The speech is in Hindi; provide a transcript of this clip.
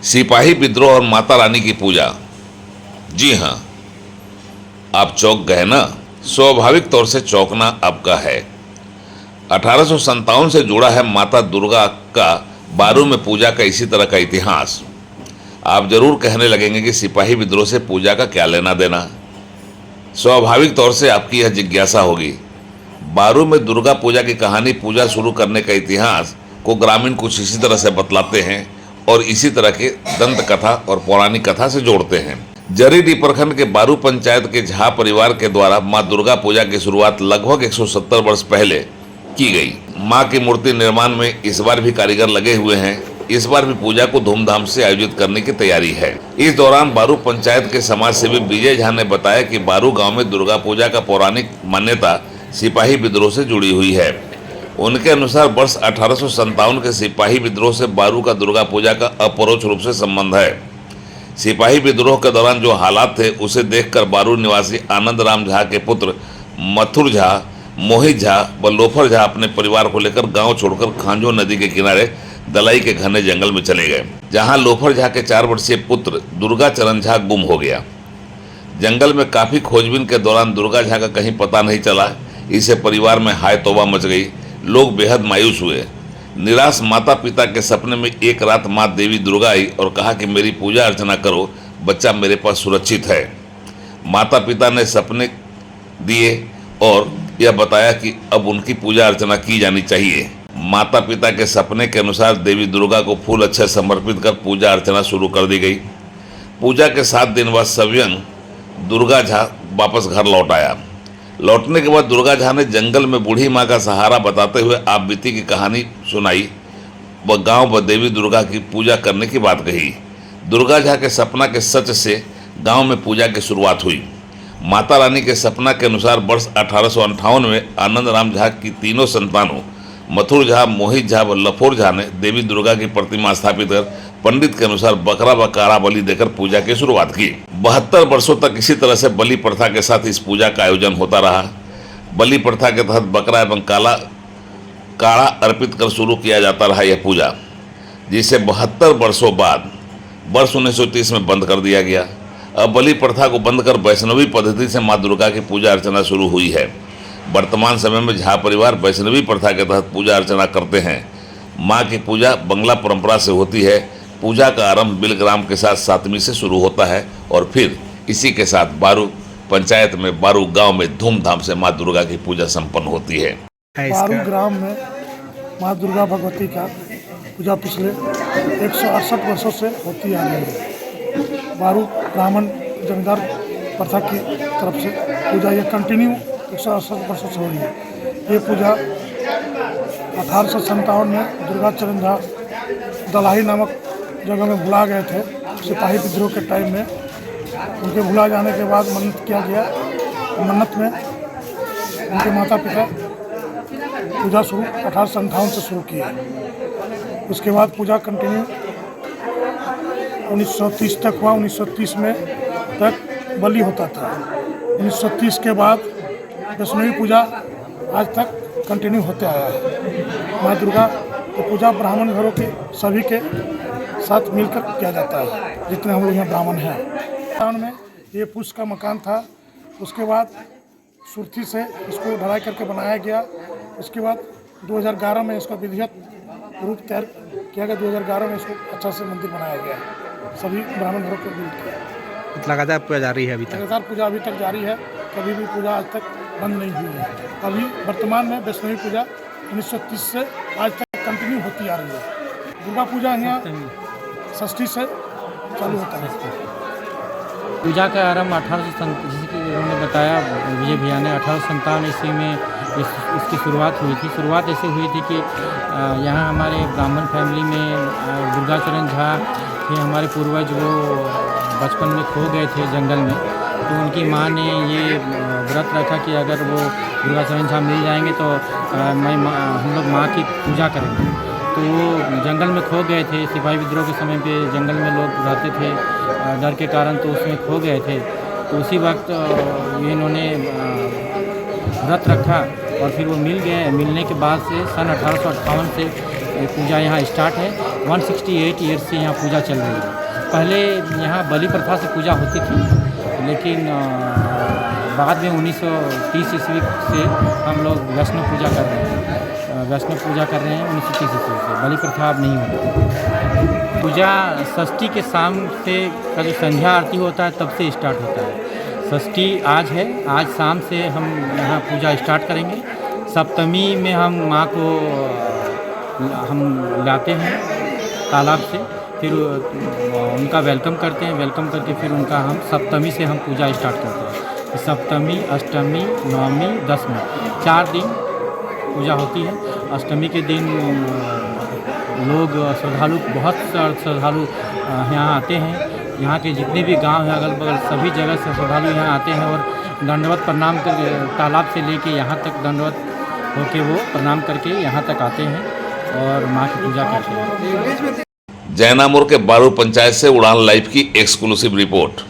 सिपाही विद्रोह और माता रानी की पूजा। जी हाँ, आप चौंक गए ना। स्वाभाविक तौर से चौंकना आपका है। 1857 से जुड़ा है माता दुर्गा का बारू में पूजा का इसी तरह का इतिहास। आप जरूर कहने लगेंगे कि सिपाही विद्रोह से पूजा का क्या लेना देना। स्वाभाविक तौर से आपकी यह जिज्ञासा होगी। बारू में दुर्गा पूजा की कहानी, पूजा शुरू करने का इतिहास को ग्रामीण कुछ इसी तरह से बतलाते हैं और इसी तरह के दंत कथा और पौराणिक कथा से जोड़ते हैं। जरीडीह प्रखंड के बारू पंचायत के झा परिवार के द्वारा मां दुर्गा पूजा की शुरुआत लगभग 170 वर्ष पहले की गई। मां की मूर्ति निर्माण में इस बार भी कारीगर लगे हुए हैं। इस बार भी पूजा को धूमधाम से आयोजित करने की तैयारी है। इस दौरान बारू पंचायत के समाज सेवी विजय झा ने बताया कि बारू गांव में दुर्गा पूजा का पौराणिक मान्यता सिपाही विद्रोह से जुड़ी हुई है। उनके अनुसार वर्ष 1857 के सिपाही विद्रोह से बारू का दुर्गा पूजा का अपरोक्ष रूप से संबंध है। सिपाही विद्रोह के दौरान जो हालात थे उसे देखकर बारू निवासी आनंद राम झा के पुत्र मथुर झा, मोहित झा व लोफर झा अपने परिवार को लेकर गांव छोड़कर खांजो नदी के किनारे दलाई के घने जंगल में चले गए, जहां लोफर झा के 4 वर्षीय पुत्र दुर्गा चरण झा गुम हो गया। जंगल में काफी खोजबीन के दौरान दुर्गा झा का कहीं पता नहीं चला। इससे परिवार में हाय तौबा मच गई। लोग बेहद मायूस हुए। निराश माता पिता के सपने में एक रात माँ देवी दुर्गा आई और कहा कि मेरी पूजा अर्चना करो, बच्चा मेरे पास सुरक्षित है। माता पिता ने सपने दिए और यह बताया कि अब उनकी पूजा अर्चना की जानी चाहिए। माता पिता के सपने के अनुसार देवी दुर्गा को फूल अच्छे समर्पित कर पूजा अर्चना शुरू कर दी गई। पूजा के 7 दिन बाद सव्यंग दुर्गा झा वापस घर लौट आया। लौटने के बाद दुर्गा झा ने जंगल में बूढ़ी माँ का सहारा बताते हुए आप बीती की कहानी सुनाई व गांव व देवी दुर्गा की पूजा करने की बात कही। दुर्गा झा के सपना के सच से गांव में पूजा की शुरुआत हुई। माता रानी के सपना के अनुसार वर्ष 1858 में आनंद राम झा की तीनों संतानों मथुर झा, मोहित झा व लफोर झा ने देवी दुर्गा की प्रतिमा स्थापित कर पंडित के अनुसार बकरा व काड़ा बलि देकर पूजा की शुरुआत की। 72 वर्षों तक इसी तरह से बलि प्रथा के साथ इस पूजा का आयोजन होता रहा। बलि प्रथा के तहत बकरा एवं काड़ा अर्पित कर शुरू किया जाता रहा यह पूजा, जिसे 72 वर्षों बाद वर्ष 1930 में बंद कर दिया गया। अब बलि प्रथा को बंद कर वैष्णवी पद्धति से माँ दुर्गा की पूजा अर्चना शुरू हुई है। वर्तमान समय में झा परिवार वैष्णवी प्रथा के तहत पूजा अर्चना करते हैं। माँ की पूजा बंगला परंपरा से होती है। पूजा का आरंभ बिलग्राम के साथ 7वीं से शुरू होता है और फिर इसी के साथ बारू पंचायत में बारू गांव में धूमधाम से माँ दुर्गा की पूजा संपन्न होती है। बारू ग्राम में माँ दुर्गा भगवती का पूजा पिछले 168 वर्षों से होती आ रही है। बारू ब्राह्मण जमींदार प्रथा की तरफ से पूजा ये कंटिन्यू 168 वर्षों से हो रही है। ये पूजा 1857 में दुर्गा चरण झा दलाही नामक जगह में भुला गए थे। सिपाही विद्रोह के टाइम में उनके भुला जाने के बाद मन्नत किया गया। मन्नत में उनके माता पिता पूजा शुरू 1857 से शुरू किया। उसके बाद पूजा कंटिन्यू 1930 तक हुआ। 1930 में तक बलि होता था। 1930 के बाद वैष्णवी पूजा आज तक कंटिन्यू होते आया है। माँ दुर्गा की पूजा ब्राह्मण घरों के सभी के साथ मिलकर किया जाता है, जितने हम लोग यहाँ ब्राह्मण हैं। मकान में ये पुष्प का मकान था। उसके बाद सुरथी से इसको ढलाई करके बनाया गया। उसके बाद 2011 में इसका विधिवत रूप तैयार किया गया। 2011 में इसको अच्छा से मंदिर बनाया गया सभी ब्राह्मण घरों को मिलकर। लगातार पूजा जारी है अभी तक? लगातार पूजा अभी तक जारी है। कभी भी पूजा आज तक बंद नहीं हुई है। अभी वर्तमान में वैष्णवी पूजा 1930 से आज तक कंटिन्यू होती आ रही है। दुर्गा पूजा यहाँ षष्ठी से चालू होता है। पूजा का आरंभ 1857, जैसे कि उन्होंने बताया विजय भैया ने, 1857 ईस्वी में इसकी शुरुआत हुई थी। शुरुआत ऐसे हुई थी कि यहाँ हमारे ब्राह्मण फैमिली में दुर्गा चरण झा थे, हमारे पूर्वज, वो बचपन में खो गए थे जंगल में। तो उनकी माँ ने ये व्रत रखा कि अगर वो दुर्गा चरण झा मिल जाएंगे तो हम लोग माँ की पूजा करेंगे। तो वो जंगल में खो गए थे। सिपाही विद्रोह के समय पे जंगल में लोग रहते थे डर के कारण, तो उसमें खो गए थे। तो उसी वक्त ये इन्होंने व्रत रखा और फिर वो मिल गए। मिलने के बाद से सन 1858 से ये पूजा यहाँ स्टार्ट है। 168 ईयर्स से यहाँ पूजा चल रही है। पहले यहाँ बलि प्रथा से पूजा होती थी, लेकिन बाद में 1930 ईस्वी से हम लोग वैष्णव पूजा कर रहे हैं। वैष्णव पूजा कर रहे हैं 1930 ईस्वी से। बलि प्रथा अब नहीं होती। पूजा षष्ठी के शाम से का जो संध्या आरती होता है तब से स्टार्ट होता है। षष्ठी आज है, आज शाम से हम यहाँ पूजा स्टार्ट करेंगे। सप्तमी में हम माँ को हम लाते हैं तालाब से, फिर उनका वेलकम करते हैं। वेलकम करके फिर उनका हम सप्तमी से हम पूजा स्टार्ट करते हैं। सप्तमी, अष्टमी, नवमी, दसवीं 4 दिन पूजा होती है। अष्टमी के दिन लोग श्रद्धालु, बहुत श्रद्धालु यहाँ आते हैं। यहाँ के जितने भी गांव हैं अगल बगल सभी जगह से श्रद्धालु यहाँ आते हैं और दंडवत प्रणाम कर तालाब से लेके यहाँ तक दंडवत होके वो प्रणाम करके यहाँ तक आते हैं और माँ की पूजा करते हैं। जैनामुर के बारू पंचायत से उड़ान लाइव की एक्सक्लूसिव रिपोर्ट।